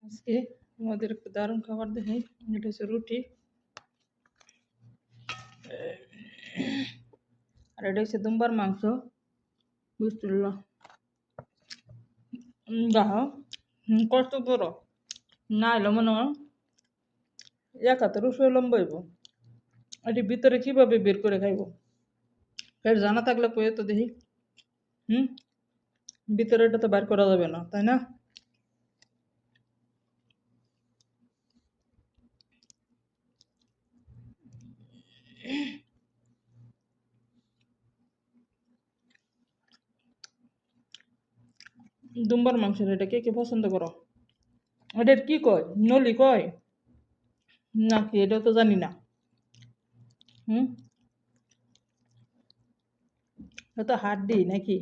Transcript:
আজকে আমাদের একটা দারুণ খাবার দেখাই। এটা হচ্ছে রুটি, আর এটা হচ্ছে দুম্বার মাংস। বিসমিল্লাহ। দেখো কত বড়, না এলো মনে হয় এক হাতের রসুন লম্বা হইব। এটি ভিতরে কিভাবে বের করে খাইব, ফের জানা থাকলে কয়ে তো দেখি। ভিতরে এটা তো বের করা যাবে না, তাই না? দুম্বার মাংসের এটা কে কে পছন্দ করো? এটার কি কয়, নলি কয় নাকি এটা তো জানি না। এটা তো হাড্ডি নাকি?